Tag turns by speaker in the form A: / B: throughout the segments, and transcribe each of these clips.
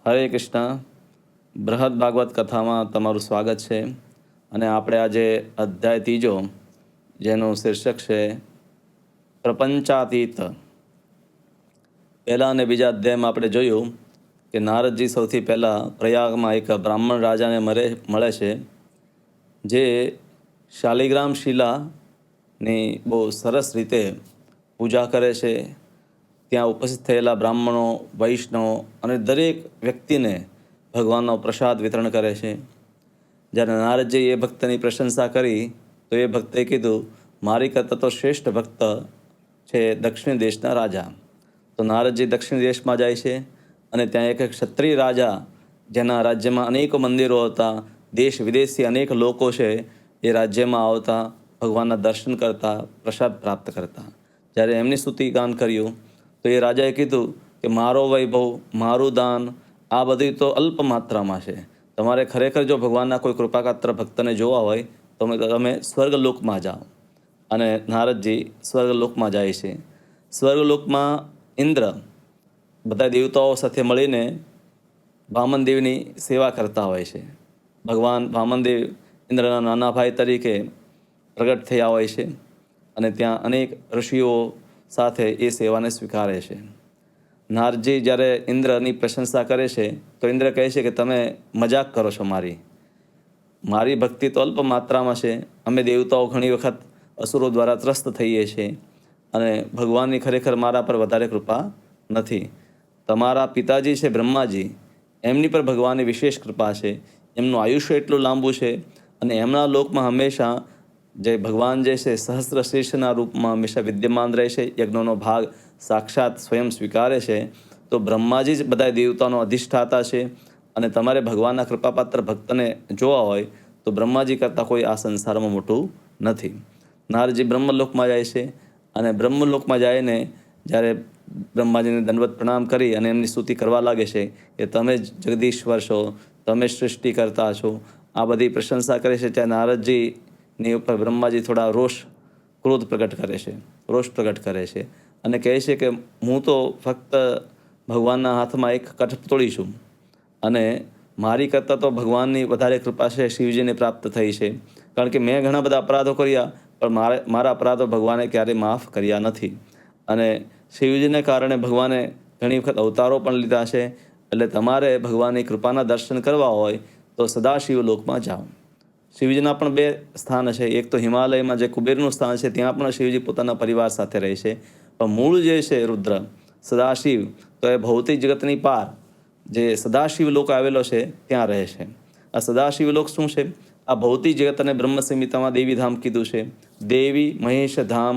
A: હરે કૃષ્ણ. બૃહદ ભાગવત કથામાં તમારું સ્વાગત છે. અને આપણે આજે અધ્યાય ત્રીજો, જેનું શીર્ષક છે પ્રપંચાતીત. પહેલા અને બીજા અધ્યાયમાં આપણે જોયું કે નારદજી સૌથી પહેલાં પ્રયાગમાં એક બ્રાહ્મણ રાજાને મળે છે, જે શાલિગ્રામ શિલાની બહુ સરસ રીતે પૂજા કરે છે. ત્યાં ઉપસ્થિત થયેલા બ્રાહ્મણો, વૈષ્ણવો અને દરેક વ્યક્તિને ભગવાનનો પ્રસાદ વિતરણ કરે છે. જ્યારે નારદજીએ એ ભક્તની પ્રશંસા કરી તો એ ભક્તે કીધું, મારી કરતાં તો શ્રેષ્ઠ ભક્ત છે દક્ષિણ દેશના રાજા. તો નારદજી દક્ષિણ દેશમાં જાય છે અને ત્યાં એક ક્ષત્રિય રાજા, જેના રાજ્યમાં અનેકો મંદિરો હતા, દેશ વિદેશથી અનેક લોકો છે, એ રાજ્યમાં આવતા, ભગવાનના દર્શન કરતા, પ્રસાદ પ્રાપ્ત કરતા. જ્યારે એમની સ્તુતિગાન કર્યું તો એ રાજાએ કીધું કે મારો વૈભવ, મારું દાન, આ બધું તો અલ્પ માત્રામાં છે. તમારે ખરેખર જો ભગવાનના કોઈ કૃપાપાત્ર ભક્તને જોવા હોય તો તમે સ્વર્ગલોકમાં જાઓ. અને નારદજી સ્વર્ગલોકમાં જાય છે. સ્વર્ગલોકમાં ઇન્દ્ર બધા દેવતાઓ સાથે મળીને વામનદેવની સેવા કરતા હોય છે. ભગવાન વામનદેવ ઇન્દ્રના નાના ભાઈ તરીકે પ્રગટ થયા હોય છે અને ત્યાં અનેક ઋષિઓ સાથે એ સેવાને સ્વીકારે છે. નારદજી જ્યારે ઇન્દ્રની પ્રશંસા કરે છે તો ઇન્દ્ર કહે છે કે તમે મજાક કરો છો. મારી ભક્તિ તો અલ્પ માત્રામાં છે. અમે દેવતાઓ ઘણી વખત અસુરો દ્વારા ત્રસ્ત થઈએ છીએ અને ભગવાનની ખરેખર મારા પર વધારે કૃપા નથી. તમારા પિતાજી છે બ્રહ્માજી, એમની પર ભગવાનની વિશેષ કૃપા છે. એમનું આયુષ્ય એટલું લાંબુ છે અને એમના લોકમાં હંમેશા જે ભગવાન જે છે સહસ્ત્ર શીર્ષના રૂપમાં હંમેશા વિદ્યમાન રહે છે, યજ્ઞોનો ભાગ સાક્ષાત સ્વયં સ્વીકારે છે. તો બ્રહ્માજી જ બધા દેવતાનો અધિષ્ઠાતા છે અને તમારે ભગવાનના કૃપાપાત્ર ભક્તને જોવા હોય તો બ્રહ્માજી કરતાં કોઈ આ સંસારમાં મોટું નથી. નારદજી બ્રહ્મલોકમાં જાય છે અને બ્રહ્મલોકમાં જઈને જ્યારે બ્રહ્માજીને દંડવત પ્રણામ કરી અને એમની સ્તુતિ કરવા લાગે છે કે તમે જ જગદીશ્વર છો, તમે સૃષ્ટિ કરતા છો, આ બધી પ્રશંસા કરે છે. ત્યાં નારદજીની ઉપર બ્રહ્માજી થોડા ક્રોધ પ્રગટ કરે છે, રોષ પ્રગટ કરે છે અને કહે છે કે હું તો ફક્ત ભગવાનના હાથમાં એક કઠપૂતળી છું અને મારી કરતાં તો ભગવાનની વધારે કૃપા છે, શિવજીને પ્રાપ્ત થઈ છે. કારણ કે મેં ઘણા બધા અપરાધો કર્યા પણ મારા અપરાધો ભગવાને ક્યારેય માફ કર્યા નથી. અને શિવજીને કારણે ભગવાને ઘણી વખત અવતારો પણ લીધા છે. એટલે તમારે ભગવાનની કૃપાના દર્શન કરવા હોય તો સદાશિવ લોકમાં જાઓ. શિવજીના પણ બે સ્થાન છે. એક તો હિમાલયમાં જે કુબેરનું સ્થાન છે, ત્યાં પણ શિવજી પોતાના પરિવાર સાથે રહે છે. પણ મૂળ જે છે રુદ્ર સદાશિવ, તો એ ભૌતિક જગતની પાર જે સદાશિવ લોક આવેલો છે ત્યાં રહે છે. આ સદાશિવ લોક શું છે? આ ભૌતિક જગત અને બ્રહ્મ સંહિતામાં દેવીધામ કીધું છે. દેવી મહેશ ધામ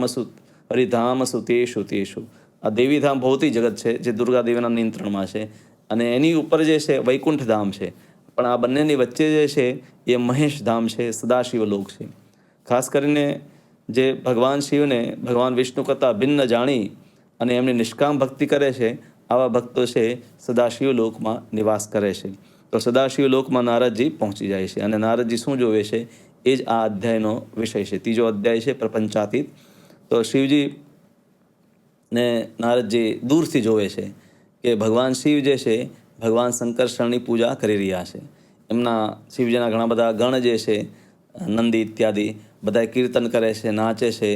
A: હરિધામ સુતેશુ તેશુ. આ દેવીધામ ભૌતિક જગત છે જે દુર્ગા દેવીના નિયંત્રણમાં છે અને એની ઉપર જે છે વૈકુંઠ ધામ છે. પણ આ બંનેની વચ્ચે જે છે એ મહેશ ધામ છે, સદાશિવ લોક છે. ખાસ કરીને જે ભગવાન શિવને ભગવાન વિષ્ણુ કરતાં ભિન્ન જાણી અને એમની નિષ્કામ ભક્તિ કરે છે, આવા ભક્તો છે સદાશિવ લોકમાં નિવાસ કરે છે. તો સદાશિવ લોકમાં નારદજી પહોંચી જાય છે અને નારદજી શું જોવે છે એ જ આ અધ્યાયનો વિષય છે. ત્રીજો અધ્યાય છે પ્રપંચાતીત. તો શિવજીને નારદજી દૂરથી જોવે છે કે ભગવાન શિવ જે છે ભગવાન શંકરશણની પૂજા કરી રહ્યા છે. એમના શિવજીના ઘણા બધા ગણ જે છે, નંદી ઇત્યાદિ, બધા કીર્તન કરે છે, નાચે છે.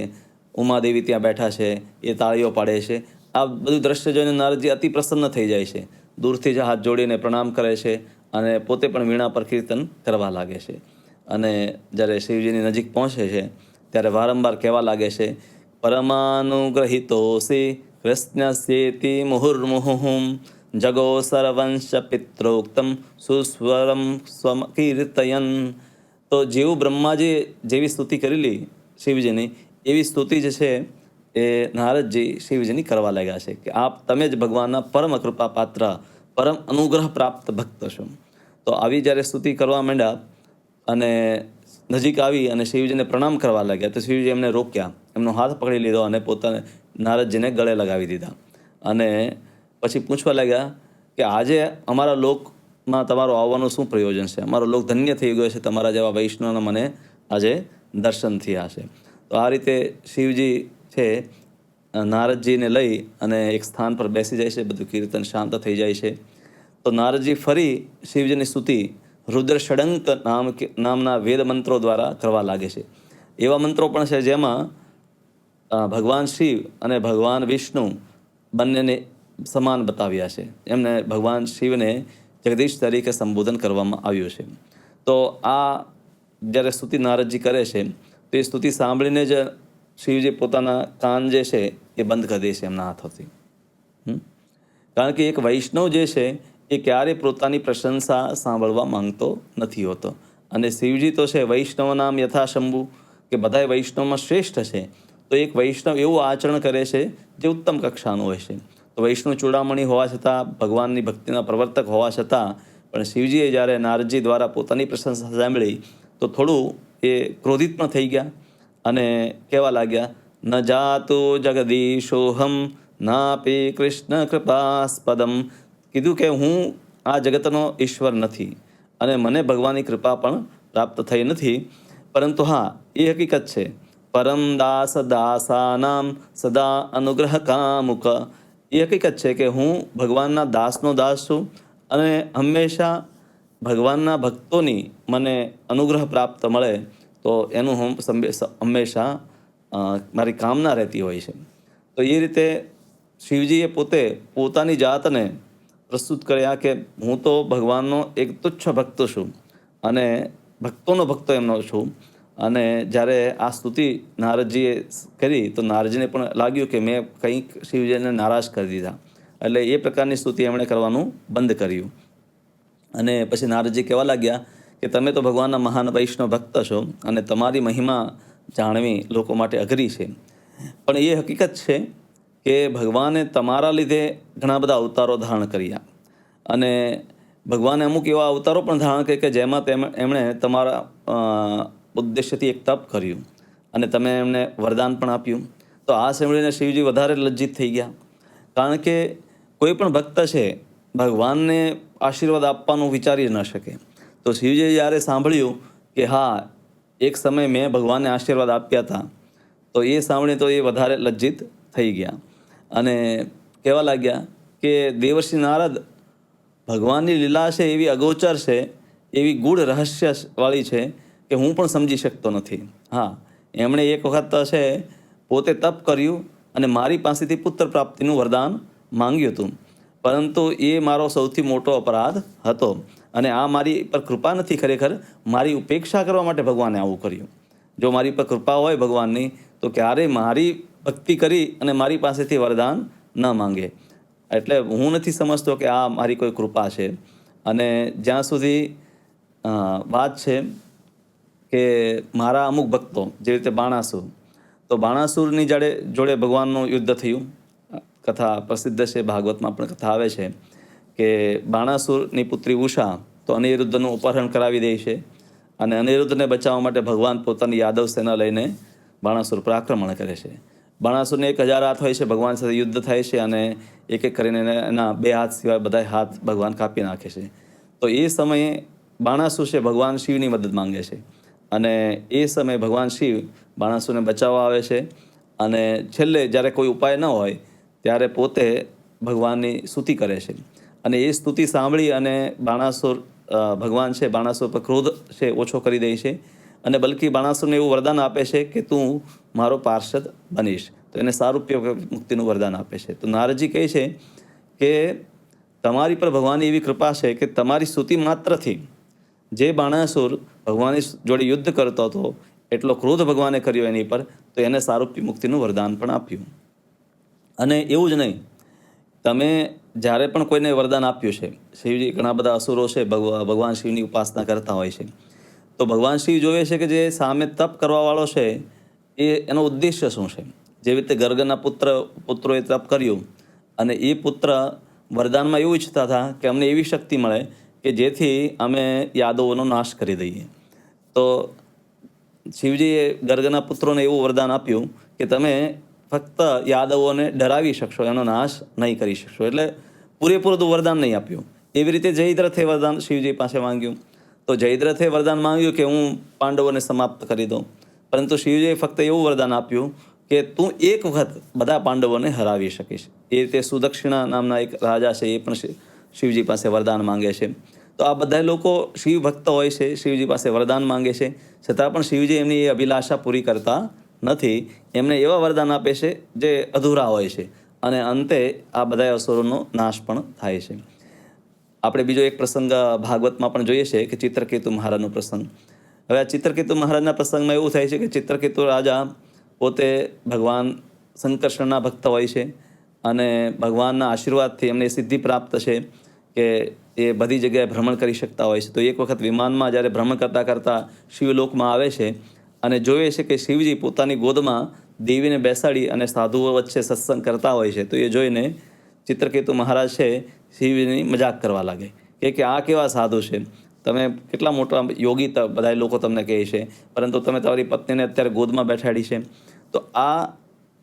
A: ઉમાદેવી ત્યાં બેઠા છે, એ તાળીઓ પાડે છે. આ બધું દ્રશ્ય જોઈને નારદજી અતિ પ્રસન્ન થઈ જાય છે. દૂરથી જ હાથ જોડીને પ્રણામ કરે છે અને પોતે પણ વીણા પર કીર્તન કરવા લાગે છે. અને જ્યારે શિવજીની નજીક પહોંચે છે ત્યારે વારંવાર કહેવા લાગે છે, પરમાનુગ્રહિતોસી કૃષ્ણસ્યેતિ મુહુર્મુહુઃ જગો સરવંશ પિત્રોક્તમ સુસ્વરમ સ્વકીર્તયન. તો જેવું બ્રહ્માજી જેવી સ્તુતિ કરેલી શિવજીની, એવી સ્તુતિ જે છે એ નારદજી શિવજીની કરવા લાગ્યા છે કે તમે જ ભગવાનના પરમ કૃપા પાત્ર, પરમ અનુગ્રહ પ્રાપ્ત ભક્ત છો. તો આવી જ્યારે સ્તુતિ કરવા માંડ્યા અને નજીક આવી અને શિવજીને પ્રણામ કરવા લાગ્યા તો શિવજી એમને રોક્યા, એમનો હાથ પકડી લીધો અને પોતાને નારદજીને ગળે લગાવી દીધા. અને પછી પૂછવા લાગ્યા કે આજે અમારા લોકમાં તમારો આવવાનું શું પ્રયોજન છે? અમારો લોક ધન્ય થઈ ગયો છે, તમારા જેવા વૈષ્ણવના મને આજે દર્શન થયા છે. તો આ રીતે શિવજી છે નારદજીને લઈ અને એક સ્થાન પર બેસી જાય છે. બધું કીર્તન શાંત થઈ જાય છે. તો નારદજી ફરી શિવજીની સ્તુતિ રુદ્ર ષડંક નામના વેદ મંત્રો દ્વારા કરવા લાગે છે. એવા મંત્રો પણ છે જેમાં ભગવાન શિવ અને ભગવાન વિષ્ણુ બંનેને સમાન બતાવ્યા છે. એમને ભગવાન શિવને જગદીશ તરીકે સંબોધન કરવામાં આવ્યું છે. તો આ જ્યારે સ્તુતિ નારદજી કરે છે તો એ સ્તુતિ સાંભળીને જ શિવજી પોતાના કાન જે છે એ બંધ કરી દે છે એમના હાથોથી. કારણ કે એક વૈષ્ણવ જે છે એ ક્યારેય પોતાની પ્રશંસા સાંભળવા માંગતો નથી હોતો. અને શિવજી તો છે વૈષ્ણવ નામ યથાશંભુ, કે બધા વૈષ્ણવમાં શ્રેષ્ઠ છે. તો એક વૈષ્ણવ એવું આચરણ કરે છે જે ઉત્તમ કક્ષાનું હોય છે. તો વૈષ્ણવ ચૂડામણી હોવા છતાં, ભગવાનની ભક્તિના પ્રવર્તક હોવા છતાં પણ શિવજીએ જ્યારે નારદજી દ્વારા પોતાની પ્રશંસા સાંભળી તો થોડું એ ક્રોધિત પણ થઈ ગયા અને કહેવા લાગ્યા, ન જાતો જગદીશોહમ નાપી કૃષ્ણ કૃપાસ્પદમ. કીધું કે હું આ જગતનો ઈશ્વર નથી અને મને ભગવાનની કૃપા પણ પ્રાપ્ત થઈ નથી. પરંતુ હા, એ હકીકત છે, પરમ દાસ દાસાનામ સદા અનુગ્રહ કામુક. એ હકીકત છે કે હું ભગવાનના દાસનો દાસ છું અને હંમેશા ભગવાનના ભક્તોની મને અનુગ્રહ પ્રાપ્ત મળે તો એનું હું હંમેશા મારી કામના રહેતી હોય છે. તો એ રીતે શિવજીએ પોતાની જાતને પ્રસ્તુત કર્યા કે હું તો ભગવાનનો એક તુચ્છ ભક્ત છું અને ભક્તોનો ભક્તો એમનો છું. અને જ્યારે આ સ્તુતિ નારદજીએ કરી તો નારદજીને પણ લાગ્યું કે મેં કંઈક શિવજીને નારાજ કરી દીધા. એટલે એ પ્રકારની સ્તુતિ એમણે કરવાનું બંધ કર્યું. અને પછી નારદજી કહેવા લાગ્યા કે તમે તો ભગવાનના મહાન વૈષ્ણવ ભક્ત છો અને તમારી મહિમા જાણવી લોકો માટે અઘરી છે. પણ એ હકીકત છે કે ભગવાને તમારા લીધે ઘણા બધા અવતારો ધારણ કર્યા અને ભગવાને અમુક એવા અવતારો પણ ધારણ કર્યા કે જેમાં એમણે તમારા ઉદ્દેશ્યથી એક તપ કર્યું અને તમે એમને વરદાન પણ આપ્યું. તો આ સાંભળીને શિવજી વધારે લજ્જિત થઈ ગયા. કારણ કે કોઈ પણ ભક્ત છે ભગવાનને આશીર્વાદ આપવાનું વિચારી ન શકે. તો શિવજીએ જ્યારે સાંભળ્યું કે હા, એક સમયે મેં ભગવાનને આશીર્વાદ આપ્યા હતા, તો એ સાંભળીને તો એ વધારે લજ્જિત થઈ ગયા અને કહેવા લાગ્યા કે દેવર્ષિ નારદ, ભગવાનની લીલા છે એવી અગોચર છે, એવી ગૂઢ રહસ્યવાળી છે કે હું પણ સમજી શકતો નથી. હા, એમણે એક વખત છે પોતે તપ કર્યું અને મારી પાસેથી પુત્ર પ્રાપ્તિનું વરદાન માંગ્યું હતું, પરંતુ એ મારો સૌથી મોટો અપરાધ હતો અને આ મારી પર કૃપા નથી. ખરેખર મારી ઉપેક્ષા કરવા માટે ભગવાને આવું કર્યું. જો મારી પર કૃપા હોય ભગવાનની તો ક્યારેય મારી ભક્તિ કરી અને મારી પાસેથી વરદાન ન માંગે. એટલે હું નથી સમજતો કે આ મારી કોઈ કૃપા છે. અને જ્યાં સુધી વાત છે કે મારા અમુક ભક્તો, જેવી રીતે બાણાસુર, તો બાણાસુરની જોડે ભગવાનનું યુદ્ધ થયું. કથા પ્રસિદ્ધ છે, ભાગવતમાં પણ કથા આવે છે કે બાણાસુરની પુત્રી ઉષા તો અનિરુદ્ધનું અપહરણ કરાવી દે છે અને અનિરુદ્ધને બચાવવા માટે ભગવાન પોતાની યાદવ સેના લઈને બાણાસુર પર આક્રમણ કરે છે. બાણાસુરને 1000 હાથ હોય છે, ભગવાન સાથે યુદ્ધ થાય છે અને એક એક કરીને એના 2 હાથ સિવાય બધા હાથ ભગવાન કાપી નાખે છે. તો એ સમયે બાણાસુર છે ભગવાન શિવની મદદ માંગે છે અને એ સમયે ભગવાન શિવ બાણાસુરને બચાવવા આવે છે અને છેલ્લે જ્યારે કોઈ ઉપાય ન હોય ત્યારે પોતે ભગવાનની સ્તુતિ કરે છે. અને એ સ્તુતિ સાંભળી અને ભગવાન છે બાણાસુર પર ક્રોધ છે ઓછો કરી દે છે અને બલકી બાણાસુરને એવું વરદાન આપે છે કે તું મારો પાર્ષદ બનીશ. તો એને સારૂપ્ય મુક્તિનું વરદાન આપે છે. તો નારદજી કહે છે કે તમારી પર ભગવાનની એવી કૃપા છે કે તમારી સ્તુતિ માત્રથી જે બાણાસુર ભગવાનની જોડે યુદ્ધ કરતો હતો એટલો ક્રોધ ભગવાને કર્યો એની પર, તો એને સારૂપ્ય મુક્તિનું વરદાન પણ આપ્યું. અને એવું જ નહીં, તમે જ્યારે પણ કોઈને વરદાન આપ્યું છે, શિવજી ઘણા બધા અસુરો છે ભગવાન શિવની ઉપાસના કરતા હોય છે, તો ભગવાન શિવ જોવે છે કે જે સામે તપ કરવાવાળો છે એનો ઉદ્દેશ્ય શું છે. જેવી રીતે ગર્ગના પુત્રોએ તપ કર્યું અને એ પુત્ર વરદાનમાં એવું ઈચ્છતા હતા કે અમને એવી શક્તિ મળે કે જેથી અમે યાદવોનો નાશ કરી દઈએ. તો શિવજીએ ગર્ગના પુત્રોને એવું વરદાન આપ્યું કે તમે ફક્ત યાદવોને ડરાવી શકશો, એનો નાશ નહીં કરી શકશો. એટલે પૂરેપૂરું વરદાન નહીં આપ્યું. એવી રીતે જયદ્રથે વરદાન શિવજી પાસે માંગ્યું. તો જયદ્રથે વરદાન માંગ્યું કે હું પાંડવોને સમાપ્ત કરી દઉં, પરંતુ શિવજીએ ફક્ત એવું વરદાન આપ્યું કે તું એક વખત બધા પાંડવોને હરાવી શકીશ. એ રીતે સુદક્ષિણા નામના એક રાજા છે, એ પણ શિવજી પાસે વરદાન માંગે છે. તો આ બધા લોકો શિવ ભક્ત હોય છે, શિવજી પાસે વરદાન માંગે છે, છતાં પણ શિવજી એમની એ અભિલાષા પૂરી કરતા નથી. એમને એવા વરદાન આપે છે જે અધૂરા હોય છે અને અંતે આ બધા અસુરોનો નાશ પણ થાય છે. આપણે બીજો એક પ્રસંગ ભાગવતમાં પણ જોઈએ છે કે ચિત્રકેતુ મહારાજનો પ્રસંગ. હવે આ ચિત્રકેતુ મહારાજના પ્રસંગમાં એવું થાય છે કે ચિત્રકેતુ રાજા પોતે ભગવાન શંકરશનના ભક્ત હોય છે અને ભગવાનના આશીર્વાદથી એમને સિદ્ધિ પ્રાપ્ત છે કે એ બધી જગ્યાએ ભ્રમણ કરી શકતા હોય છે. તો એક વખત વિમાનમાં જ્યારે ભ્રમણ કરતાં કરતાં શિવલોકમાં આવે છે અને જોઈએ છે કે શિવજી પોતાની ગોદમાં દેવીને બેસાડી અને સાધુઓ વચ્ચે સત્સંગ કરતા હોય છે. તો એ જોઈને ચિત્રકેતુ મહારાજ છે શિવજીની મજાક કરવા લાગે કે આ કેવા સાધુ છે, તમે કેટલા મોટા યોગી બધા લોકો તમને કહે છે, પરંતુ તમે તમારી પત્નીને અત્યારે ગોદમાં બેઠાડી છે. તો આ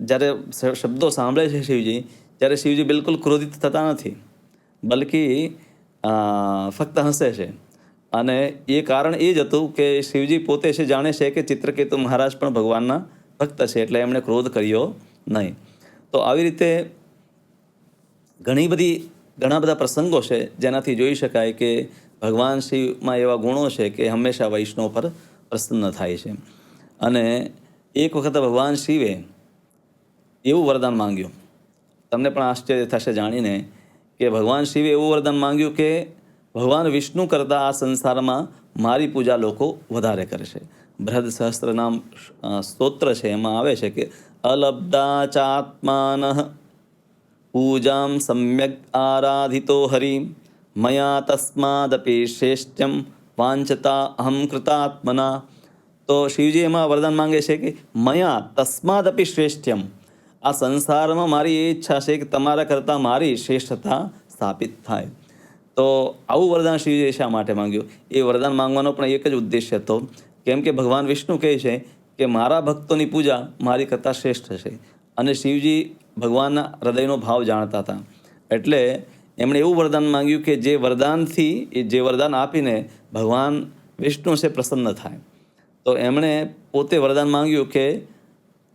A: જ્યારે શબ્દો સાંભળે છે શિવજી, ત્યારે શિવજી બિલકુલ ક્રોધિત થતા નથી, બલકી ફક્ત હસે છે. અને એ કારણ એ જ હતું કે શિવજી પોતે છે જાણે છે કે ચિત્રકેતુ મહારાજ પણ ભગવાનના ભક્ત છે, એટલે એમણે ક્રોધ કર્યો નહીં. તો આવી રીતે ઘણા બધા પ્રસંગો છે જેનાથી જોઈ શકાય કે ભગવાન શિવમાં એવા ગુણો છે કે હંમેશા વૈષ્ણવ પર પ્રસન્ન થાય છે. અને એક વખત ભગવાન શિવે એવું વરદાન માંગ્યું, તમને પણ આશ્ચર્ય થશે જાણીને કે ભગવાન શિવે એવું વરદાન માંગ્યું કે ભગવાન વિષ્ણુ કરતાં આ સંસારમાં મારી પૂજા લોકો વધારે કરે છે. બૃહદ સહસ્ત્ર નામ સ્તોત્ર છે, એમાં આવે છે કે અલબ્ધા ચાત્માન પૂજામ સમ્યક આરાધિતો હરિ મયા તસ્માદપી શ્રેષ્ઠ્યમ વાંચતા અહમ કૃતાત્મના. તો શિવજી એમાં વરદાન માંગે છે કે મયા તસ્માદપી શ્રેષ્ઠ્યમ, આ સંસારમાં મારી એ ઈચ્છા છે કે તમારા કરતાં મારી શ્રેષ્ઠતા સ્થાપિત થાય. તો આવું વરદાન શિવજીએ શા માટે માંગ્યું? એ વરદાન માંગવાનો પણ એક જ ઉદ્દેશ્ય હતો, કેમ કે ભગવાન વિષ્ણુ કહે છે કે મારા ભક્તોની પૂજા મારી કરતાં શ્રેષ્ઠ છે. અને શિવજી ભગવાનના હૃદયનો ભાવ જાણતા હતા, એટલે એમણે એવું વરદાન માંગ્યું કે જે વરદાન આપીને ભગવાન વિષ્ણુ છે પ્રસન્ન થાય. તો એમણે પોતે વરદાન માંગ્યું કે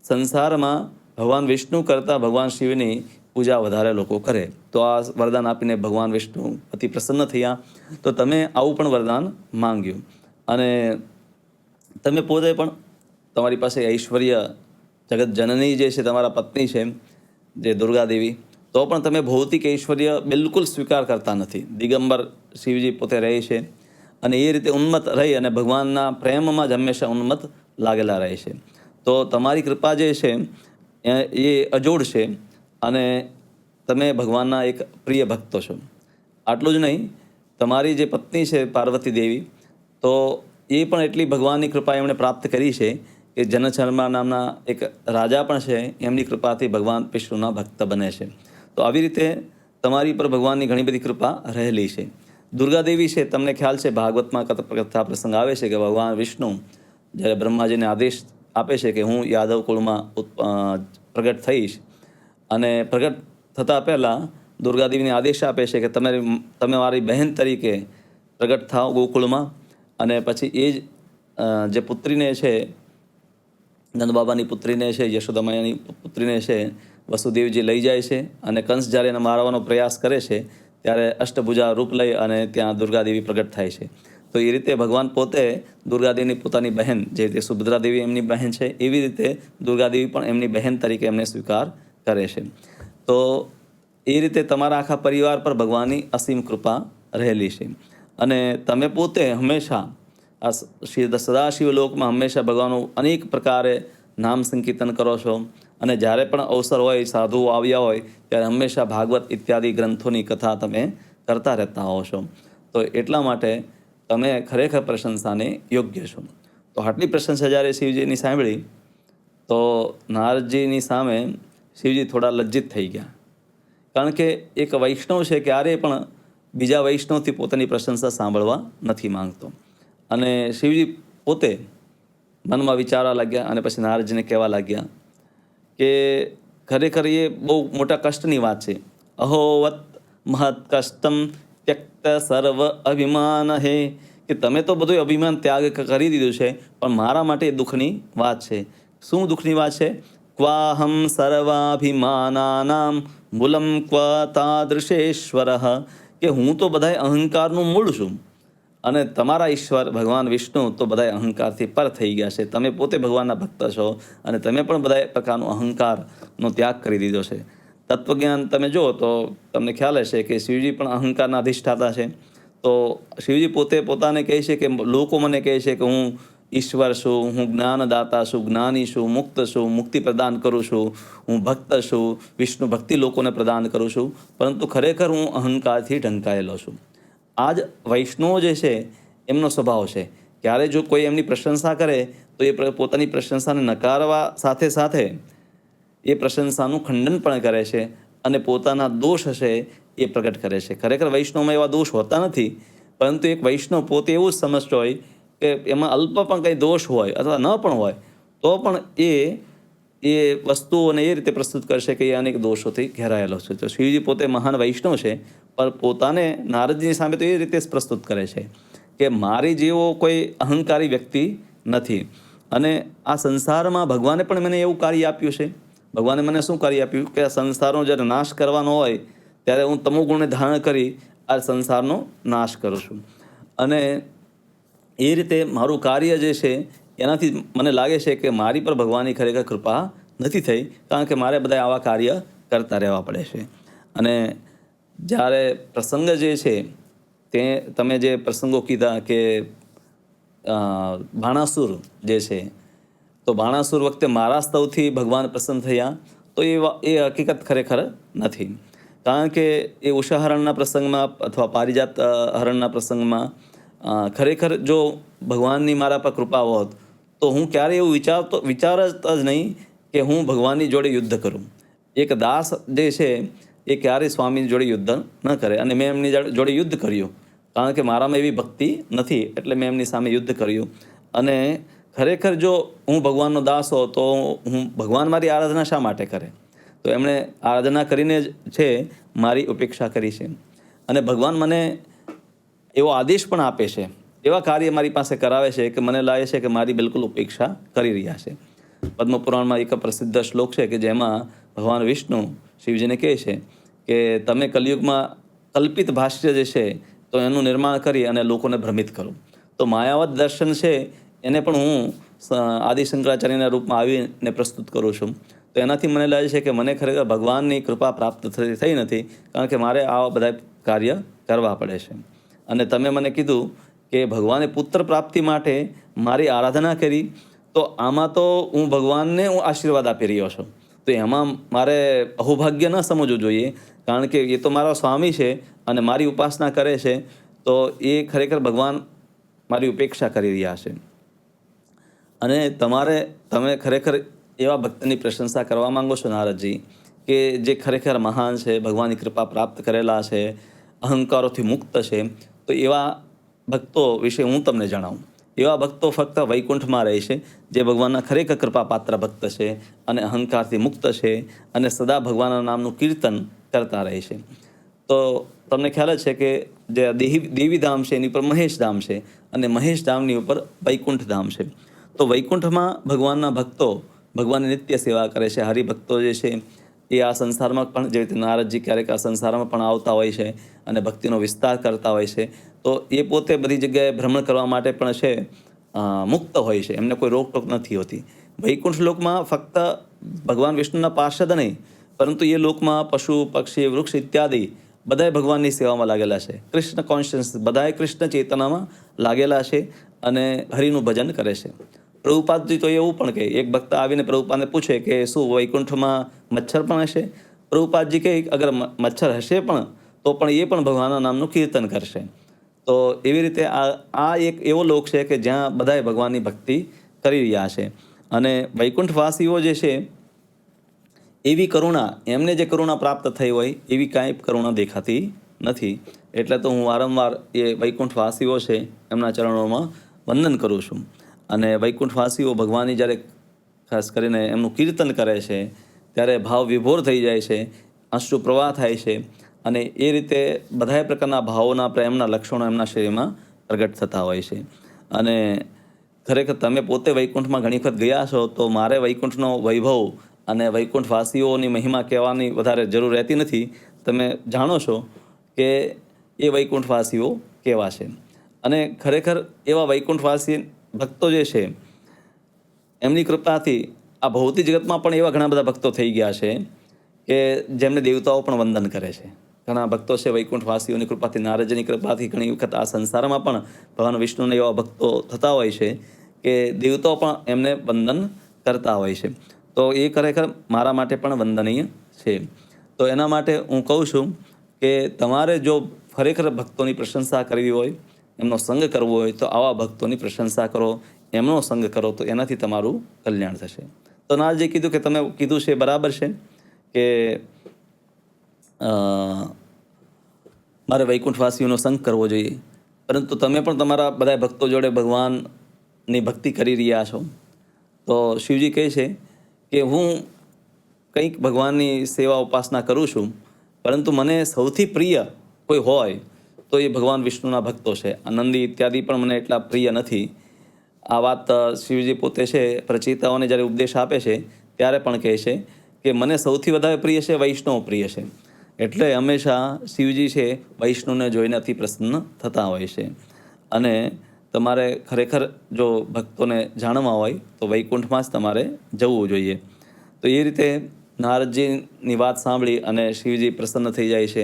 A: સંસારમાં ભગવાન વિષ્ણુ કરતાં ભગવાન શિવની પૂજા વધારે લોકો કરે. તો આ વરદાન આપીને ભગવાન વિષ્ણુ અતિ પ્રસન્ન થયા. તો તમે આવું પણ વરદાન માંગ્યું અને તમે પોતે પણ તમારી પાસે ઐશ્વર્ય જગત જનની જે છે તમારા પત્ની છે જે દુર્ગાદેવી, તો પણ તમે ભૌતિક ઐશ્વર્ય બિલકુલ સ્વીકાર કરતા નથી. દિગંબર શિવજી પોતે રહે છે અને એ રીતે ઉન્મત્ત રહી અને ભગવાનના પ્રેમમાં જ હંમેશા ઉન્મત્ત લાગેલા રહે છે. તો તમારી કૃપા જે છે એ અજોડ છે અને તમે ભગવાનના એક પ્રિય ભક્તો છો. આટલું જ નહીં, તમારી જે પત્ની છે પાર્વતી દેવી, તો એ પણ એટલી ભગવાનની કૃપા એમણે પ્રાપ્ત કરી છે કે જનશર્મા નામના એક રાજા પણ છે, એમની કૃપાથી ભગવાન વિષ્ણુના ભક્ત બને છે. તો આવી રીતે તમારી પર ભગવાનની ઘણી બધી કૃપા રહેલી છે. દુર્ગાદેવી છે, તમને ખ્યાલ છે ભાગવતમાં કથા પ્રસંગ આવે છે કે ભગવાન વિષ્ણુ જ્યારે બ્રહ્માજીને આદેશ આપે છે કે હું યાદવ કુળમાં પ્રગટ થઈશ, અને પ્રગટ થતાં પહેલાં દુર્ગાદેવીને આદેશ આપે છે કે તમે મારી બહેન તરીકે પ્રગટ થાઓ ગોકુળમાં. અને પછી એ જ જે પુત્રીને છે, નંદબાબાની પુત્રીને છે, યશોદામાયાની પુત્રીને છે, વસુદેવજી લઈ જાય છે અને કંસ જ્યારે એને મારવાનો પ્રયાસ કરે છે ત્યારે અષ્ટભુજા રૂપ લઈ અને ત્યાં દુર્ગાદેવી પ્રગટ થાય છે. તો એ રીતે ભગવાન પોતે દુર્ગાદેવીની પોતાની બહેન, જે રીતે સુભદ્રાદેવી એમની બહેન છે, એવી રીતે દુર્ગાદેવી પણ એમની બહેન તરીકે એમને સ્વીકાર કરે છે. તો એ રીતે તમારા આખા પરિવાર પર ભગવાનની અસીમ કૃપા રહેલી છે. અને તમે પોતે હંમેશા આ સદાશિવ લોકમાં હંમેશા ભગવાનનું અનેક પ્રકારે નામ સંકીર્તન કરો છો અને જ્યારે પણ અવસર હોય, સાધુઓ આવ્યા હોય, ત્યારે હંમેશા ભાગવત ઇત્યાદિ ગ્રંથોની કથા તમે કરતા રહેતા હો છો. તો એટલા માટે તમે ખરેખર પ્રશંસાને યોગ્ય છો. તો આટલી પ્રશંસા જ્યારે શિવજીની સાંભળી તો નારદજીની સામે શિવજી થોડા લજ્જિત થઈ ગયા, કારણ કે એક વૈષ્ણવ છે ક્યારેય પણ બીજા વૈષ્ણવથી પોતાની પ્રશંસા સાંભળવા નથી માંગતો. અને શિવજી પોતે મનમાં વિચારવા લાગ્યા અને પછી નારદજીને કહેવા લાગ્યા કે ખરેખર એ બહુ મોટા કષ્ટની વાત છે. અહોવત મહત કષ્ટમ ત્યક્ત સર્વ અભિમાન હે, કે તમે તો બધું અભિમાન ત્યાગ કરી દીધું છે, પણ મારા માટે દુઃખની વાત છે. શું દુઃખની વાત છે? ક્વાહમ સર્વાભિમાનાનામ મૂલમ ક્વ તાદૃશેશ્વર, કે હું તો બધાય અહંકારનું મૂળ છું અને તમારા ઈશ્વર ભગવાન વિષ્ણુ તો બધાય અહંકારથી પર થઈ ગયા છે. તમે પોતે ભગવાનના ભક્ત છો અને તમે પણ બધા પ્રકારનો અહંકારનો ત્યાગ કરી દીધો છે. તત્વજ્ઞાન તમે જુઓ તો તમને ખ્યાલ હશે કે શિવજી પણ અહંકારના અધિષ્ઠાતા છે. તો શિવજી પોતે પોતાને કહે છે કે લોકો મને કહે છે કે હું ઈશ્વર છું, હું જ્ઞાનદાતા છું, જ્ઞાની છું, મુક્ત છું, મુક્તિ પ્રદાન કરું છું, હું ભક્ત છું, વિષ્ણુ ભક્તિ લોકોને પ્રદાન કરું છું, પરંતુ ખરેખર હું અહંકારથી ઢંકાયેલો છું. આ જ વૈષ્ણવો જે છે એમનો સ્વભાવ છે. ક્યારે જો કોઈ એમની પ્રશંસા કરે તો એ પોતાની પ્રશંસાને નકારવા સાથે સાથે એ પ્રશંસાનું ખંડન પણ કરે છે અને પોતાના દોષ હશે એ પ્રગટ કરે છે. ખરેખર વૈષ્ણવમાં એવા દોષ હોતા નથી, પરંતુ એક વૈષ્ણવ પોતે એવું જ સમજતો હોય કે એમાં અલ્પ પણ કંઈ દોષ હોય અથવા ન પણ હોય તો પણ એ વસ્તુઓને એ રીતે પ્રસ્તુત કરશે કે એ અનેક દોષોથી ઘેરાયેલો છે. તો શિવજી પોતે મહાન વૈષ્ણવ છે, પણ પોતાને નારદજીની સામે તો એ રીતે જ પ્રસ્તુત કરે છે કે મારી જેવો કોઈ અહંકારી વ્યક્તિ નથી. અને આ સંસારમાં ભગવાને પણ મને એવું કાર્ય આપ્યું છે. ભગવાને મને શું કાર્ય આપ્યું કે આ સંસારનો જ્યારે નાશ કરવાનો હોય ત્યારે હું તમોગુણને ધારણ કરી આ સંસારનો નાશ કરું છું. અને એ રીતે મારું કાર્ય જે છે એનાથી મને લાગે છે કે મારી પર ભગવાનની ખરેખર કૃપા નથી થઈ, કારણ કે મારે બધા આવા કાર્ય કરતા રહેવા પડે છે. અને જ્યારે પ્રસંગ જે છે તે તમે જે પ્રસંગો કીધા કે બાણાસુર જે છે, તો બાણાસુર વખતે મારા સ્તવથી ભગવાન પ્રસન્ન થયા તો એ હકીકત ખરેખર નથી. કારણ કે એ ઉષાહરણના પ્રસંગમાં અથવા પારિજાત હરણના પ્રસંગમાં ખરેખર જો ભગવાનની મારા પર કૃપા હોત તો હું ક્યારેય એવું વિચારતા જ નહીં કે હું ભગવાનની જોડે યુદ્ધ કરું. એક દાસ જે છે એ ક્યારેય સ્વામીની જોડે યુદ્ધ ન કરે, અને મેં એમની જોડે યુદ્ધ કર્યું કારણ કે મારામાં એવી ભક્તિ નથી, એટલે મેં એમની સામે યુદ્ધ કર્યું. અને ખરેખર જો હું ભગવાનનો દાસ હો તો હું ભગવાન મારી આરાધના શા માટે કરે? તો એમણે આરાધના કરીને જ છે મારી ઉપેક્ષા કરી છે. અને ભગવાન મને એવો આદેશ પણ આપે છે, એવા કાર્ય મારી પાસે કરાવે છે કે મને લાગે છે કે મારી બિલકુલ ઉપેક્ષા કરી રહ્યા છે. પદ્મપુરાણમાં એક પ્રસિદ્ધ શ્લોક છે કે જેમાં ભગવાન વિષ્ણુ શિવજીને કહે છે કે તમે કલિયુગમાં કલ્પિત ભાષ્ય જે છે તો એનું નિર્માણ કરી અને લોકોને ભ્રમિત કરો. તો માયાવત દર્શન છે એને પણ હું આદિશંકરાચાર્યના રૂપમાં આવીને પ્રસ્તુત કરું છું. તો એનાથી મને લાગે છે કે મને ખરેખર ભગવાનની કૃપા પ્રાપ્ત થઈ નથી, કારણ કે મારે આવા બધા કાર્ય કરવા પડે છે. અને તમે મને કીધું કે ભગવાને પુત્ર પ્રાપ્તિ માટે મારી આરાધના કરી, તો આમાં તો હું ભગવાનને આશીર્વાદ આપી રહ્યો છું. તો એમાં મારે અહોભાગ્ય ન સમજવું જોઈએ, કારણ કે એ તો મારા સ્વામી છે અને મારી ઉપાસના કરે છે, તો એ ખરેખર ભગવાન મારી ઉપેક્ષા કરી રહ્યા છે. અને તમે ખરેખર એવા ભક્તની પ્રશંસા કરવા માંગો છો નારદજી કે જે ખરેખર મહાન છે, ભગવાનની કૃપા પ્રાપ્ત કરેલા છે, અહંકારોથી મુક્ત છે. તો એવા ભક્તો વિશે હું તમને જણાવું. એવા ભક્તો ફક્ત વૈકુંઠમાં રહે છે જે ભગવાનના ખરેખર કૃપાપાત્ર ભક્ત છે અને અહંકારથી મુક્ત છે અને સદા ભગવાનના નામનું કીર્તન કરતા રહે છે. તો તમને ખ્યાલ જ છે કે જે દેવીધામ છે એની ઉપર મહેશધામ છે અને મહેશધામની ઉપર વૈકુંઠધામ છે. તો વૈકુંઠમાં ભગવાનના ભક્તો ભગવાનની નિત્ય સેવા કરે છે. હરિભક્તો જે છે એ આ સંસારમાં પણ, જે રીતે નારદજી ક્યારેક આ સંસારમાં પણ આવતા હોય છે અને ભક્તિનો વિસ્તાર કરતા હોય છે, તો એ પોતે બધી જગ્યાએ ભ્રમણ કરવા માટે પણ છે મુક્ત હોય છે, એમને કોઈ રોકટોક નથી હોતી. વૈકુંઠ લોકમાં ફક્ત ભગવાન વિષ્ણુના પાર્ષદ નહીં, પરંતુ એ લોકમાં પશુ પક્ષી વૃક્ષ ઇત્યાદિ બધાય ભગવાનની સેવામાં લાગેલા છે. કૃષ્ણ કોન્શિયસ બધાય કૃષ્ણ ચેતનામાં લાગેલા છે અને હરિનું ભજન કરે છે. પ્રભુપાદજી તો એવું પણ કહે, એક ભક્ત આવીને પ્રભુપાદને પૂછે કે શું વૈકુંઠમાં મચ્છર પણ હશે? પ્રભુપાદજી કહે અગર મચ્છર હશે પણ તો પણ એ પણ ભગવાનના નામનું કીર્તન કરશે. તો એવી રીતે આ એક એવો લોક છે કે જ્યાં બધાય ભગવાનની ભક્તિ કરી રહ્યા છે. અને વૈકુંઠવાસીઓ જે છે એવી કરુણા, એમને જે કરુણા પ્રાપ્ત થઈ હોય એવી કાંઈ કરુણા દેખાતી નથી. એટલે તો હું વારંવાર એ વૈકુંઠવાસીઓ છે એમના ચરણોમાં વંદન કરું છું. અને વૈકુંઠવાસીઓ ભગવાનની જ્યારે ખાસ કરીને એમનું કીર્તન કરે છે ત્યારે ભાવ વિભોર થઈ જાય છે, અશ્રુ પ્રવાહ થાય છે, અને એ રીતે બધાય પ્રકારના ભાવોના પ્રેમના લક્ષણો એમના શરીરમાં પ્રગટ થતા હોય છે. અને ખરેખર તમે પોતે વૈકુંઠમાં ઘણી વખત ગયા છો, તો મારે વૈકુંઠનો વૈભવ અને વૈકુંઠવાસીઓની મહિમા કહેવાની વધારે જરૂર રહેતી નથી. તમે જાણો છો કે એ વૈકુંઠવાસીઓ કહેવાશે. અને ખરેખર એવા વૈકુંઠવાસી ભક્તો જે છે એમની કૃપાથી આ ભૌતિક જગતમાં પણ એવા ઘણા બધા ભક્તો થઈ ગયા છે કે જેમને દેવતાઓ પણ વંદન કરે છે. ઘણા ભક્તો છે વૈકુંઠવાસીઓની કૃપાથી, નારદજીની કૃપાથી ઘણી વખત આ સંસારમાં પણ ભગવાન વિષ્ણુના એવા ભક્તો થતા હોય છે કે દેવતાઓ પણ એમને વંદન કરતા હોય છે. તો એ ખરેખર મારા માટે પણ વંદનીય છે. તો એના માટે હું કહું છું કે તમારે જો ખરેખર ભક્તોની પ્રશંસા કરવી હોય, એમનો સંગ કરવો હોય, તો આવા ભક્તોની પ્રશંસા કરો, એમનો સંગ કરો, તો એનાથી તમારું કલ્યાણ થશે. તો નારદજીએ કીધું કે તમે કીધું છે બરાબર છે કે મારે વૈકુંઠવાસીઓનો સંગ કરવો જોઈએ, પરંતુ તમે પણ તમારા બધા ભક્તો જોડે ભગવાનની ભક્તિ કરી રહ્યા છો. તો શિવજી કહે છે કે હું કંઈક ભગવાનની સેવા ઉપાસના કરું છું, પરંતુ મને સૌથી પ્રિય કોઈ હોય તો એ ભગવાન વિષ્ણુના ભક્તો છે. આનંદી ઇત્યાદિ પણ મને એટલા પ્રિય નથી. આ વાત શિવજી પોતે છે પ્રચેતાઓને જ્યારે ઉપદેશ આપે છે ત્યારે પણ કહે છે કે મને સૌથી વધારે પ્રિય છે વૈષ્ણવ પ્રિય છે. એટલે હંમેશા શિવજી છે વૈષ્ણવને જોઈને અતિ પ્રસન્ન થતા હોય છે. અને તમારે ખરેખર જો ભક્તોને જાણવા હોય તો વૈકુંઠમાં જ તમારે જવું જોઈએ. તો એ રીતે નારદજીની વાત સાંભળી અને શિવજી પ્રસન્ન થઈ જાય છે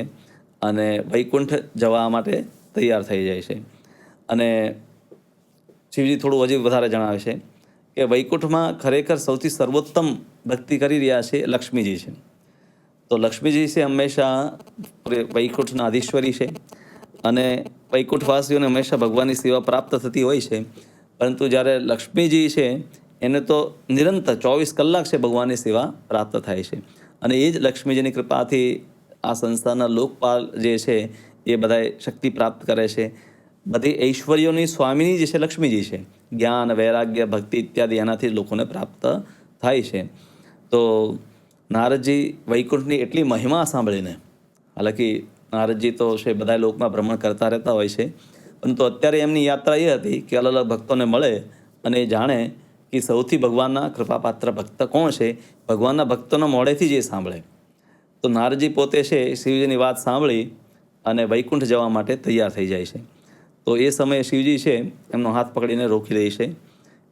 A: અને વૈકુંઠ જવા માટે તૈયાર થઈ જાય છે. અને શિવજી થોડું હજી વધારે જણાવે છે કે વૈકુંઠમાં ખરેખર સૌથી સર્વોત્તમ ભક્તિ કરી રહ્યા છે લક્ષ્મીજી છે. તો લક્ષ્મીજી છે હંમેશા વૈકુંઠના અધીશ્વરી છે અને વૈકુંઠવાસીઓને હંમેશા ભગવાનની સેવા પ્રાપ્ત થતી હોય છે. પરંતુ જ્યારે લક્ષ્મીજી છે એને તો નિરંતર 24 કલાક છે ભગવાનની સેવા પ્રાપ્ત થાય છે. અને એ જ લક્ષ્મીજીની કૃપાથી આ સંસારના લોકપાલ જે છે એ બધાએ શક્તિ પ્રાપ્ત કરે છે. બધી ઐશ્વર્યોની સ્વામિની જે છે લક્ષ્મીજી છે. જ્ઞાન, વૈરાગ્ય, ભક્તિ ઇત્યાદિ એનાથી લોકોને પ્રાપ્ત થાય છે. તો નારદજી વૈકુંઠની એટલી મહિમા સાંભળીને, હાલાકી નારદજી તો છે બધા લોકમાં ભ્રમણ કરતા રહેતા હોય છે, પરંતુ અત્યારે એમની યાત્રા એ હતી કે અલગ અલગ ભક્તોને મળે અને એ જાણે કે સૌથી ભગવાનના કૃપાપાત્ર ભક્ત કોણ છે, ભગવાનના ભક્તોના મોઢેથી જ એ સાંભળે. તો નારદજી પોતે છે શિવજીની વાત સાંભળી અને વૈકુંઠ જવા માટે તૈયાર થઈ જાય છે. તો એ સમયે શિવજી છે એમનો હાથ પકડીને રોકી લે છે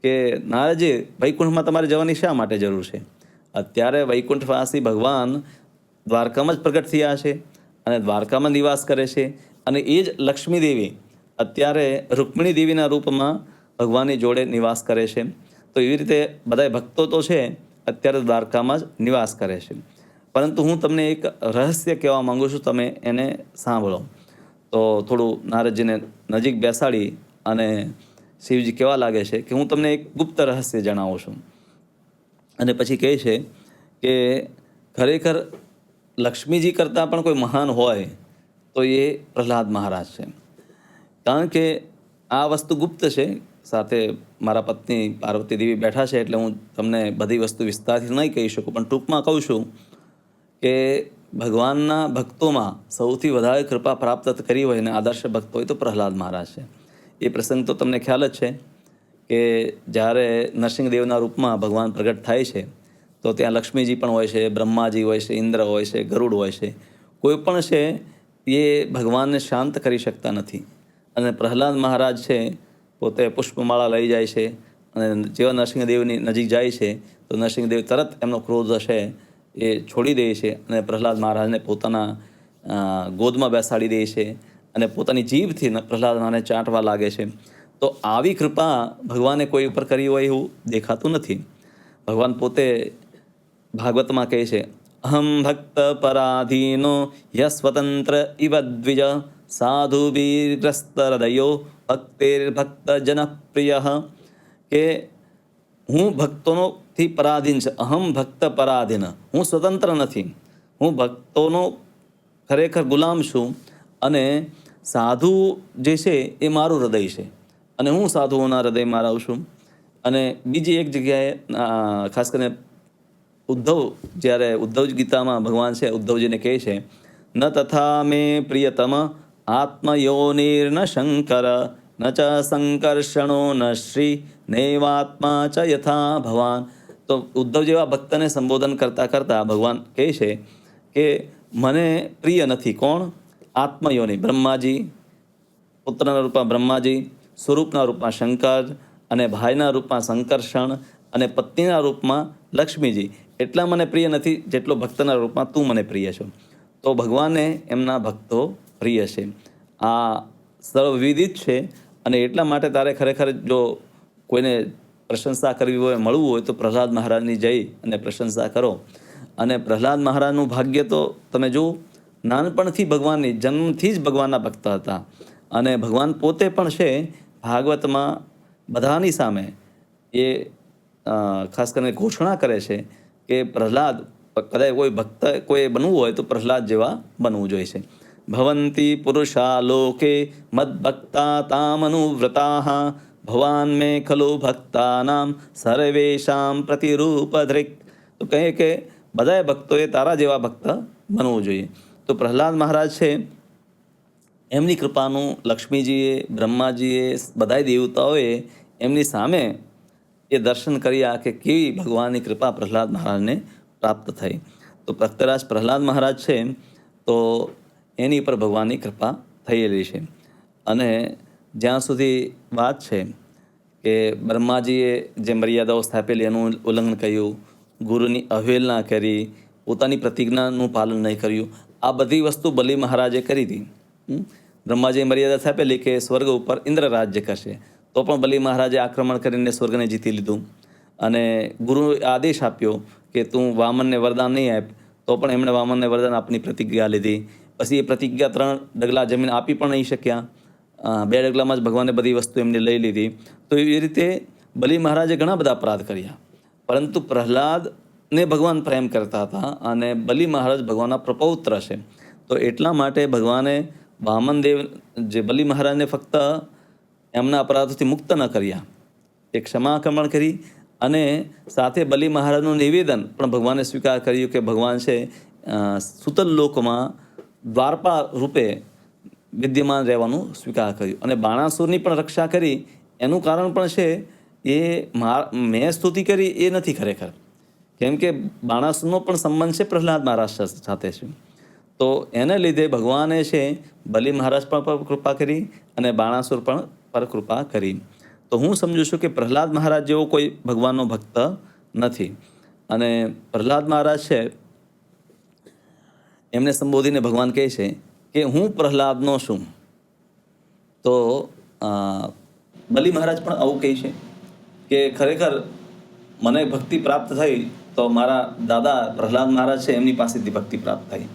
A: કે નારદજી, વૈકુંઠમાં તમારે જવાની શા માટે જરૂર છે? અત્યારે વૈકુંઠવાસી ભગવાન દ્વારકામાં જ પ્રગટ થયા છે અને દ્વારકામાં નિવાસ કરે છે. અને એ જ લક્ષ્મી દેવી અત્યારે રૂકમિણી દેવીના રૂપમાં ભગવાનની જોડે નિવાસ કરે છે. તો એવી રીતે બધા ભક્તો તો છે અત્યારે દ્વારકામાં જ નિવાસ કરે છે. પરંતુ હું તમને એક રહસ્ય કહેવા માગું છું, તમે એને સાંભળો. તો થોડું નારદજીને નજીક બેસાડી અને શિવજી કહેવા લાગે છે કે હું તમને એક ગુપ્ત રહસ્ય જણાવું છું. અને પછી કહે છે કે ખરેખર લક્ષ્મીજી કરતાં પણ કોઈ મહાન હોય તો એ પ્રહલાદ મહારાજ છે. કારણ કે આ વસ્તુ ગુપ્ત છે. સાથે મારા પત્ની પાર્વતી દેવી બેઠા છે એટલે હું તમને બધી વસ્તુ વિસ્તારથી નહીં કહી શકું, પણ ટૂંકમાં કહું છું કે ભગવાનના ભક્તોમાં સૌથી વધારે કૃપા પ્રાપ્ત કરી હોય અને આદર્શ ભક્ત હોય તો પ્રહલાદ મહારાજ છે. એ પ્રસંગ તો તમને ખ્યાલ જ છે કે જ્યારે નરસિંહદેવના રૂપમાં ભગવાન પ્રગટ થાય છે તો ત્યાં લક્ષ્મીજી પણ હોય છે, બ્રહ્માજી હોય છે, ઇન્દ્ર હોય છે, ગરુડ હોય છે. કોઈ પણ છે એ ભગવાનને શાંત કરી શકતા નથી. અને પ્રહલાદ મહારાજ છે પોતે પુષ્પમાળા લઈ જાય છે અને જેવા નરસિંહદેવની નજીક જાય છે તો નરસિંહદેવ તરત એમનો ક્રોધ છે એ છોડી દે છે અને પ્રહલાદ મહારાજને પોતાના ગોદમાં બેસાડી દે છે અને પોતાની જીભથી પ્રહલાદ મહારાજને ચાટવા લાગે છે. તો આવી કૃપા ભગવાને કોઈ ઉપર કરી હોય એવું દેખાતું નથી. ભગવાન પોતે ભાગવતમાં કહે છે, અહમ ભક્ત પરાધીનો ય સ્વતંત્ર ઇવ દ્વિજ સાધુભીગ્રસ્ત હૃદયો ભક્તિર્ભક્ત જનપ્રિય. કે હું ભક્તોથી પરાધીન છે. અહમ ભક્ત પરાધીન, હું સ્વતંત્ર નથી, હું ભક્તોનો ખરેખર ગુલામ છું. અને સાધુ જે છે એ મારું હૃદય છે અને હું સાધુઓના હૃદયમાં રહું છું. અને બીજી એક જગ્યાએ ખાસ કરીને ઉદ્ધવ, જ્યારે ઉદ્ધવ ગીતામાં ભગવાન છે ઉદ્ધવજીને કહે છે, ન તથા મે પ્રિયતમ આત્મયોનિર્ન શંકર ન ચ સંકર્ષણો ન શ્રી નૈવાત્મા ચ યથા ભવાન. તો ઉદ્ધવ જેવા ભક્તને સંબોધન કરતાં કરતાં ભગવાન કહે છે કે મને પ્રિય નથી કોણ? આત્મયોની બ્રહ્માજી, પુત્રના રૂપમાં બ્રહ્માજી, સ્વરૂપના રૂપમાં શંકર, અને ભાઈના રૂપમાં સંકર્ષણ, અને પત્નીના રૂપમાં લક્ષ્મીજી એટલા મને પ્રિય નથી જેટલો ભક્તના રૂપમાં તું મને પ્રિય છો. તો ભગવાને એમના ભક્તો પ્રિય છે. આ સર્વવિદિત છે, અને એટલા માટે તારે ખરેખર જો કોઈને પ્રશંસા કરવી હોય, મળવું હોય, તો પ્રહલાદ મહારાજની જઈ અને પ્રશંસા કરો. અને પ્રહલાદ મહારાજનું ભાગ્ય તો તમે જુઓ, નાનપણથી ભગવાનની, જન્મથી જ ભગવાનના ભક્ત હતા. અને ભગવાન પોતે પણ છે ભાગવતમાં બધાની સામે એ ખાસ કરીને ઘોષણા કરે છે કે પ્રહલાદ, કદાચ કોઈ ભક્ત કોઈ બનવું હોય તો પ્રહલાદ જેવા બનવું જોઈએ છે. ભવંતી પુરુષા લોકે મદ્ભક્તા તામનુવ્રતાઃ ભવાન મે ખલુ ભક્તાનામ સર્વેષામ પ્રતિરૂપધૃક. તો કહે કે બધાએ ભક્તોએ તારા જેવા ભક્ત બનવું જોઈએ. તો પ્રહલાદ મહારાજ છે, એમની કૃપાનું લક્ષ્મીજીએ, બ્રહ્માજીએ, બધાય દેવતાઓએ એમની સામે એ દર્શન કર્યા કે કેવી ભગવાનની કૃપા પ્રહલાદ મહારાજને પ્રાપ્ત થઈ. તો ભક્તરાજ પ્રહલાદ મહારાજ છે તો એની પર ભગવાનની કૃપા થયેલી છે. અને જ્યાં સુધી વાત છે કે બ્રહ્માજીએ જે મર્યાદાઓ સ્થાપેલી એનું ઉલ્લંઘન કર્યું, ગુરુની અવહેલના કરી, પોતાની પ્રતિજ્ઞાનું પાલન નહીં કર્યું, આ બધી વસ્તુ બલિ મહારાજે કરી હતી. બ્રહ્માજીએ મર્યાદા સ્થાપેલી કે સ્વર્ગ ઉપર ઇન્દ્ર રાજ્ય કરશે, તો પણ બલિ મહારાજે આક્રમણ કરીને સ્વર્ગને જીતી લીધું. અને ગુરુએ આદેશ આપ્યો કે તું વામનને વરદાન નહીં આપ, તો પણ એમણે વામનને વરદાન આપની પ્રતિજ્ઞા લીધી. પછી એ પ્રતિજ્ઞા 3 ડગલા જમીન આપી પણ નહીં શક્યા, 2 ડગલામાં જ ભગવાને બધી વસ્તુ એમને લઈ લીધી. તો એ રીતે બલિ મહારાજે ઘણા બધા અપરાધ કર્યા, પરંતુ પ્રહલાદને ભગવાન પ્રેમ કરતા હતા, અને બલિ મહારાજ ભગવાનના પ્રપૌત્ર છે. તો એટલા માટે ભગવાને વામનદેવ જે બલિ મહારાજને ફક્ત એમના અપરાધોથી મુક્ત ન કર્યા, એ ક્ષમાકર્મણ કરી, અને સાથે બલિ મહારાજનું નિવેદન પણ ભગવાને સ્વીકાર કર્યું કે ભગવાન છે સુતલ લોકમાં દ્વારપા રૂપે વિદ્યમાન રહેવાનું સ્વીકાર કર્યું. અને બાણાસુરની પણ રક્ષા કરી. એનું કારણ પણ છે એ મેં સ્તુતિ કરી એ નથી ખરેખર, કેમ કે બાણાસુરનો પણ સંબંધ છે પ્રહલાદ મહારાજ સાથે છે. તો એને લીધે ભગવાને છે બલિ મહારાજ પણ પર કૃપા કરી અને બાણાસુર પણ પર કૃપા કરી. તો હું સમજુ છું કે પ્રહલાદ મહારાજ જેવો કોઈ ભગવાનનો ભક્ત નથી. અને પ્રહલાદ મહારાજ છે એમને સંબોધીને ભગવાન કહે છે કે હું પ્રહલાદનો છું. તો બલિ મહારાજ પણ આવું કહે છે કે ખરેખર મને ભક્તિ પ્રાપ્ત થઈ તો મારા દાદા પ્રહલાદ મહારાજ છે એમની પાસેથી ભક્તિ પ્રાપ્ત થઈ.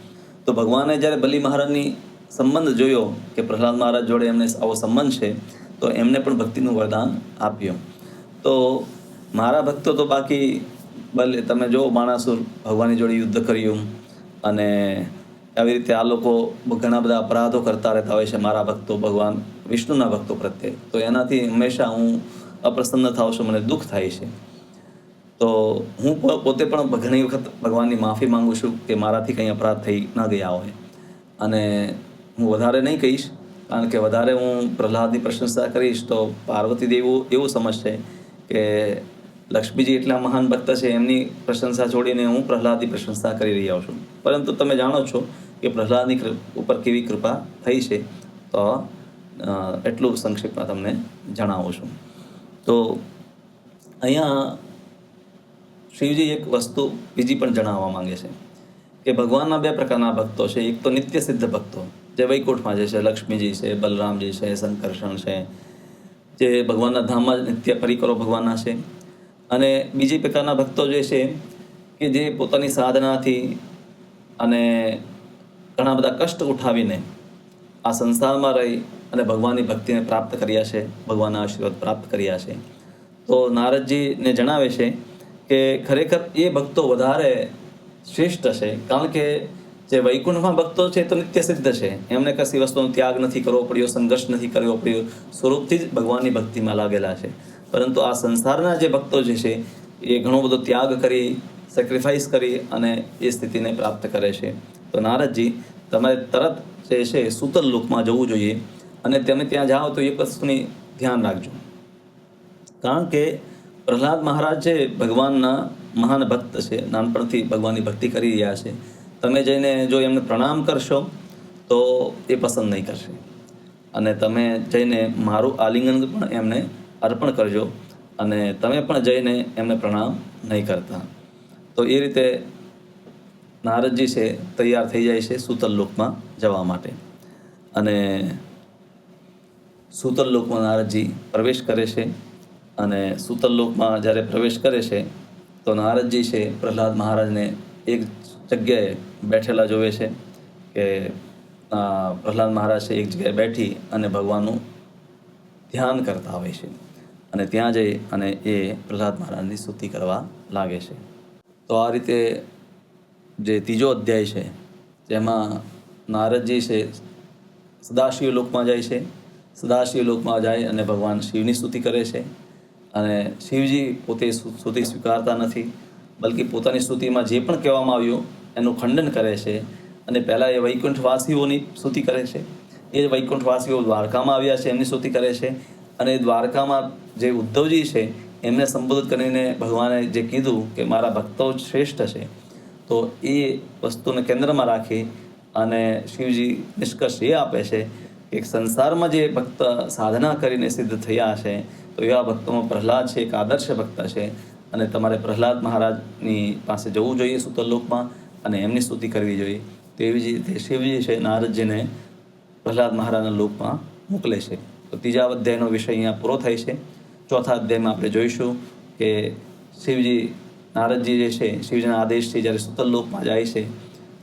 A: તો ભગવાને જ્યારે બલિ મહારાજની સંબંધ જોયો કે પ્રહલાદ મહારાજ જોડે એમને આવો સંબંધ છે, તો એમને પણ ભક્તિનું વરદાન આપ્યું. તો મારા ભક્તો તો બાકી ભલે તમે જો બાણાસુર ભગવાનની જોડે યુદ્ધ કર્યું, અને આવી રીતે આ લોકો ઘણા બધા અપરાધો કરતા રહેતા હોય છે મારા ભક્તો, ભગવાન વિષ્ણુના ભક્તો પ્રત્યે. તો એનાથી હંમેશા હું અપ્રસન્ન થાઉં છું, મને દુઃખ થાય છે. તો હું પોતે પણ ઘણી વખત ભગવાનની માફી માંગુ છું કે મારાથી કંઈ અપરાધ થઈ ન ગયા હોય. અને હું વધારે નહીં કહીશ, કારણ કે વધારે હું પ્રહલાદની પ્રશંસા કરીશ તો પાર્વતી દેવી એવું સમજશે કે લક્ષ્મીજી એટલા મહાન ભક્ત છે, એમની પ્રશંસા છોડીને હું પ્રહલાદની પ્રશંસા કરી રહ્યો છું. પરંતુ તમે જાણો છો કે પ્રહલાદની ઉપર કેવી કૃપા થઈ છે, તો એટલું સંક્ષિપ્તમાં તમને જણાવું છું. તો અહીંયા શિવજી એક વસ્તુ બીજી પણ જણાવવા માંગે છે કે ભગવાનના 2 પ્રકારના ભક્તો છે. એક તો નિત્ય સિદ્ધ ભક્તો જે વૈકુંઠમાં જે છે, લક્ષ્મીજી છે, બલરામજી છે, સંકર્ષણ છે, જે ભગવાનના ધામમાં જ નિત્ય પરિકરો ભગવાનના છે. અને બીજી પ્રકારના ભક્તો જે છે કે જે પોતાની સાધનાથી અને ઘણા બધા કષ્ટ ઉઠાવીને આ સંસારમાં રહી અને ભગવાનની ભક્તિને પ્રાપ્ત કર્યા છે, ભગવાનના આશીર્વાદ પ્રાપ્ત કર્યા છે. તો નારદજીને જણાવે છે કે ખરેખર એ ભક્તો વધારે શ્રેષ્ઠ છે, કારણ કે જે વૈકુંઠમાં ભક્તો છે તો નિત્ય સિદ્ધ છે, એમને કશી વસ્તુનો ત્યાગ નથી કરવો પડ્યો, સંઘર્ષ નથી કરવો પડ્યો, સ્વરૂપથી જ ભગવાનની ભક્તિમાં લાગેલા છે. પરંતુ આ સંસારના જે ભક્તો જે છે એ ઘણો બધો ત્યાગ કરી, સેક્રિફાઈસ કરી અને એ સ્થિતિને પ્રાપ્ત કરે છે. તો નારદજી તમારે તરત જે છે સુતલ લોકમાં જવું જોઈએ, અને તમે ત્યાં જાઓ તો એક વસ્તુની ધ્યાન રાખજો, કારણ કે પ્રહલાદ મહારાજ જે ભગવાનના મહાન ભક્ત છે, નાનપણથી ભગવાનની ભક્તિ કરી રહ્યા છે. તમે જઈને જો એમને પ્રણામ કરશો તો એ પસંદ નહીં કરશે અને તમે જઈને મારું આલિંગન પણ એમને અર્પણ કરજો અને તમે પણ જઈને એમને પ્રણામ નહીં કરતા. તો એ રીતે નારદજી છે તૈયાર થઈ જાય છે સૂતલ લોકમાં જવા માટે અને સૂતલ લોકમાં નારદજી પ્રવેશ કરે છે અને સૂતલ લોકમાં જ્યારે પ્રવેશ કરે છે તો નારદજી છે પ્રહલાદ મહારાજને એક જગ્યાએ બેઠેલા જોવે છે કે પ્રહલાદ મહારાજ છે એક જગ્યાએ બેઠી અને ભગવાનનું ધ્યાન કરતા હોય છે અને ત્યાં જઈ અને એ પ્રહલાદ મહારાજની સ્તુતિ કરવા લાગે છે. તો આ રીતે જે ત્રીજો અધ્યાય છે જેમાં નારદજી છે સદાશિવ લોકમાં જાય છે. સદાશિવ લોકમાં જાય અને ભગવાન શિવની સ્તુતિ કરે છે અને શિવજી પોતે સ્તુતિ સ્વીકારતા નથી, બલ્કિ પોતાની સ્તુતિમાં જે પણ કહેવામાં આવ્યું એનું ખંડન કરે છે અને પહેલાં એ વૈકુંઠવાસીઓની સ્તુતિ કરે છે. એ જ વૈકુંઠવાસીઓ દ્વારકામાં આવ્યા છે એમની સ્તુતિ કરે છે અને દ્વારકામાં જે ઉદ્ધવજી છે એમને સંબોધિત કરીને ભગવાને જે કીધું કે મારા ભક્તો શ્રેષ્ઠ છે, તો એ વસ્તુને કેન્દ્રમાં રાખી અને શિવજી નિષ્કર્ષ એ આપે છે કે સંસારમાં જે ભક્ત સાધના કરીને સિદ્ધ થયા છે તો એવા ભક્તોમાં પ્રહલાદ છે એક આદર્શ ભક્ત છે અને તમારે પ્રહલાદ મહારાજની પાસે જવું જોઈએ સૂતલ લોકમાં અને એમની સ્તુતિ કરવી જોઈએ. તેવી જ રીતે શિવજી છે નારદજીને પ્રહલાદ મહારાજના લોકમાં મોકલે છે. તો ત્રીજા અધ્યાયનો વિષય અહીંયા પૂરો થાય છે. ચોથા અધ્યાયમાં આપણે જોઈશું કે શિવજી નારદજી જે છે શિવજીના આદેશથી જ્યારે સૂતલ લોકમાં જાય છે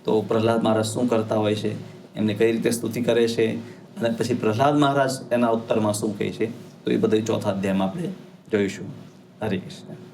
A: તો પ્રહલાદ મહારાજ શું કરતા હોય છે, એમને કઈ રીતે સ્તુતિ કરે છે અને પછી પ્રહલાદ મહારાજ એના ઉત્તરમાં શું કહે છે, તો એ બધું ચોથા અધ્યાયમાં આપણે જોઈશું. હરે કૃષ્ણ.